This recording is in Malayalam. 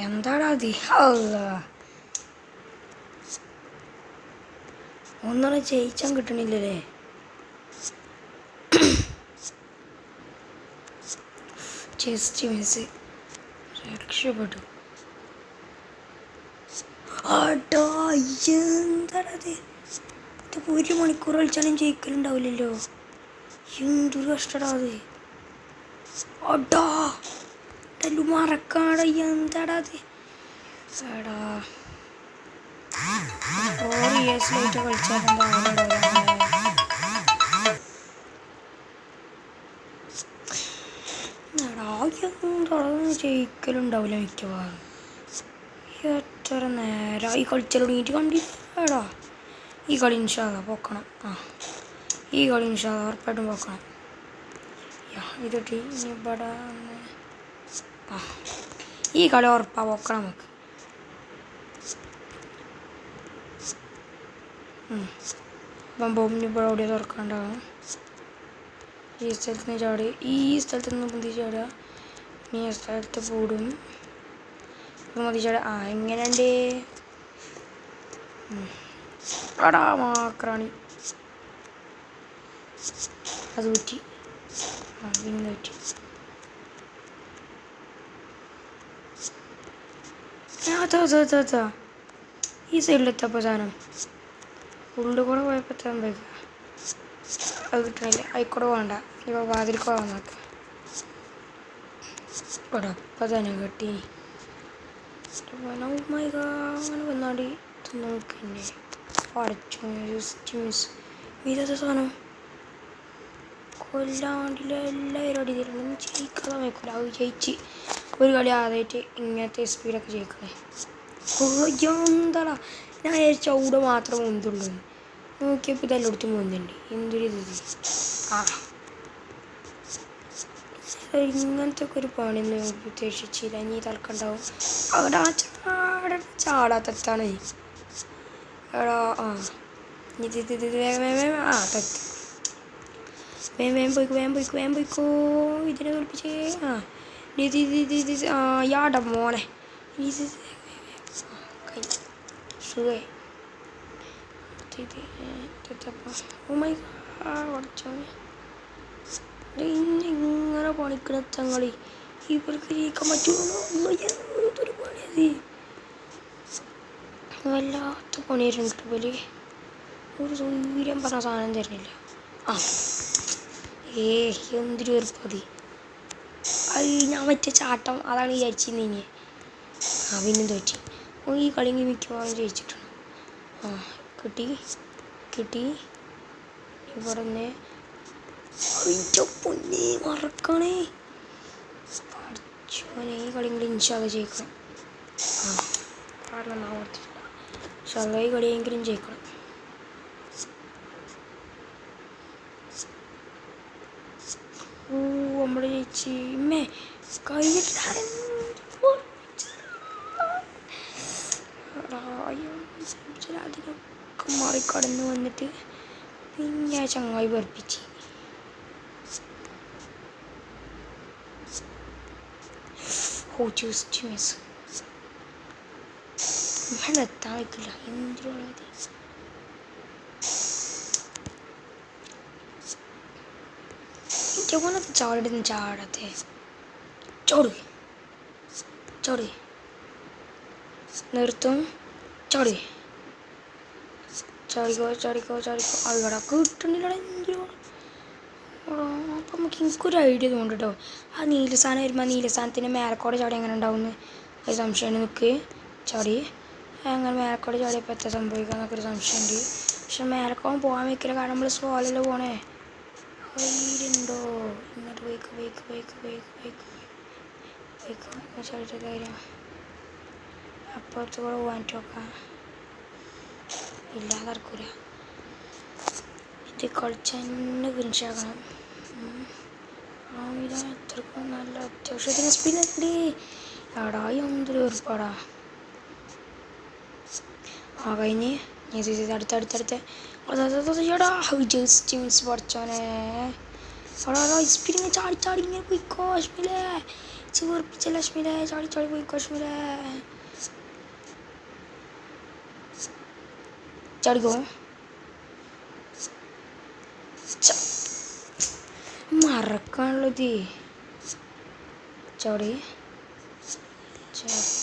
എന്താടാ അത്? അല്ലാ, ഒന്നും ജയിച്ചാൻ കിട്ടണില്ലല്ലേ? ജസ്റ്റ് മിസ്, രക്ഷപ്പെട്ടു. ആട്ടാ, എന്താണത്? ഇതിപ്പോൾ 1 മണിക്കൂർ കളിച്ചാലും ജയിക്കലുണ്ടാവില്ലല്ലോ. എന്തൊരു കഷ്ടടാ അത്. അടാ, മറക്കാടാ, എന്താടാ അത്? എടാ, 4 ഇയേഴ്സിലായിട്ട് കളിച്ചാലുണ്ടാവില്ല. ജയിക്കലുണ്ടാവില്ല മിക്കവാറും. എത്ര നേരം ഈ കളിച്ചാൽ തുടങ്ങിയിട്ട് കണ്ടില്ലടാ. ഈ കളി ഇൻഷാല്ലാ പൊക്കണം. ഈ കളി ഇൻഷാല്ലാ ഉറപ്പായിട്ടും പൊക്കണം. ഇതിട്ട് ഇനി ഇവിടെ ഈ കളി ഉറപ്പാ പൊക്കണം നമുക്ക്. അപ്പം ബോംബിന് ഇവിടെ എവിടെ തുറക്കാണ്ടാവും. ഈ സ്ഥലത്ത് നിന്ന് ചാടി, ഈ സ്ഥലത്ത് നിന്ന് പൊന്തി ചാടുക. ഈ സ്ഥലത്ത് പൂടും മതി ചാടുക. എങ്ങനെയുണ്ട്? അടാ മാക്രാണി, അത് പറ്റി. പിന്നെ പറ്റി. അതാ ഈ സൈഡിലെത്തപ്പോൾ സാധനം ഉള്ളിൽ കൂടെ പോയപ്പോൾ എത്താൻ പോയിക്കുക. അത് കിട്ടണില്ല. ആയിക്കോടെ വേണ്ട, ഇപ്പോൾ വാതിൽക്കോ നോക്കാം. ഇവിടെ അപ്പം തന്നെ കെട്ടി അങ്ങനെ വന്നാടി നോക്കന്നെ. പഠിച്ചു ജസ്റ്റ് മിസ്. ഇതത്തെ സാധനം കൊല്ലാണ്ടില്ല. എല്ലാവരും അടി തരുന്നു. ജയിക്കാതെ നോക്കില്ല. അത് ജയിച്ച് ഒരു കളി ആദ്യമായിട്ട് ഇങ്ങനത്തെ സ്പീഡൊക്കെ ജയിക്കണേ. എന്താടാ, ഞാൻ ചൂട് മാത്രം മുന്തുള്ളൂ. നോക്കിയപ്പോൾ ഇതെല്ലായിടത്തും മുന്നുണ്ട്. എന്തൊരു ഇത്. ഇങ്ങനത്തെ ഒക്കെ ഒരു പണിയൊന്നും ഉദ്ദേശിച്ചില്ല. ഇനി തൽക്കുണ്ടാവും. അവിടെ ചാടാത്താണ്. എടാ ഇത് തെത്ത്. വേഗം പോയിക്കോ. ഇതിനെ തോൽപ്പിച്ചേ. യാടാ മോനെ. സുഖേ. ഇങ്ങനെ പണിക്കണ തങ്ങളി ഇവർക്ക് ജയിക്കാൻ പറ്റുമോ? എന്തൊരു പണിയത്. വല്ലാത്ത പണിയായിട്ടുണ്ട്. ഇവര് ഒരു സൗകര്യം പറഞ്ഞ സാധനം തരുന്നില്ല. എന്തൊരു എളുപ്പതി. ഞാൻ മറ്റേ ചാട്ടം അതാണ് വിചാരിച്ചിരുന്നെ. പിന്നെ തോറ്റി. ഈ കളിങ്ങി മിക്കവാറും ജയിച്ചിട്ടുണ്ട്. കിട്ടി. ഇവിടെ നിന്ന് പൊന്നെ മറക്കണേ. പഠിച്ചോനെ, ഈ കളിയും ഇൻഷാല്ലാ ജയിക്കണം. കാരണം ഓർത്തിട്ടില്ല. ഇൻഷാല്ലാ ഈ കളിയെങ്കിലും ജയിക്കണം. നമ്മള് ജയിച്ച് ഇമ്മേ കഴിഞ്ഞിട്ട് അതിനൊക്കെ മറിക്കടന്ന് വന്നിട്ട് പിന്നെ ചങ്ങായി വെറുപ്പിച്ച്. Just miss. ഇവിടെ എത്താൻ വയ്ക്കില്ല. എന്തിനുള്ളത് ജോനത്ത് ചാടിടുന്നു. ചാടത്തെ ചോടി നിർത്തും. ചാടിക്കോ. അവിടെ കിട്ടണില്ല. എന്തിനോ അപ്പം എനിക്കൊരു ഐഡിയ തോന്നുന്നു കേട്ടോ. ആ നീലസാധനം വരുമ്പോൾ നീലസാധനത്തിന് മേലക്കോടെ ചാടി എങ്ങനെ ഉണ്ടാവുമെന്ന് ഒരു സംശയമുണ്ട്. നിൽക്ക് ചാടി അങ്ങനെ മേലക്കോടെ ചാടിയപ്പോൾ എത്ര സംഭവിക്കാമെന്നൊക്കെ ഒരു സംശയമുണ്ട്. പക്ഷെ മേലക്കോളം പോകാൻ വയ്ക്കില്ല. കാരണം നമ്മൾ സ്ലോലല്ലോ പോണേ. ണ്ടോ ഇങ്ങോട്ട് പോയിക്കോ ചാടിച്ച കാര്യം. അപ്പുറത്ത് കൂടെ പോകാൻ നോക്കാം. ഇല്ലാതെ നടക്കൂല. ഇത് കളിച്ചന്നെ ഫിനിഷാക്കണം. എത്രക്കും നല്ല അത്യാവശ്യത്തിന് സ്പിന്നുണ്ട്. എടായി എന്തൊരു ഏർപ്പാടാ. കഴിഞ്ഞ് അടുത്തടുത്ത എടാ ജസ്റ്റ് മിസ് പഠിച്ചോനെ. സ്പിന്നിങ്ങനെ ചാടി ഇങ്ങനെ പോയിക്കോ. അശ്മിലേ ചീർപ്പിച്ച ലക്ഷ്മിയിലെ ചാടി ചാടി പോയി കശ്മീരെ ചാടിക്കോ മറക്കാനുള്ളത് ചാടി ചാടി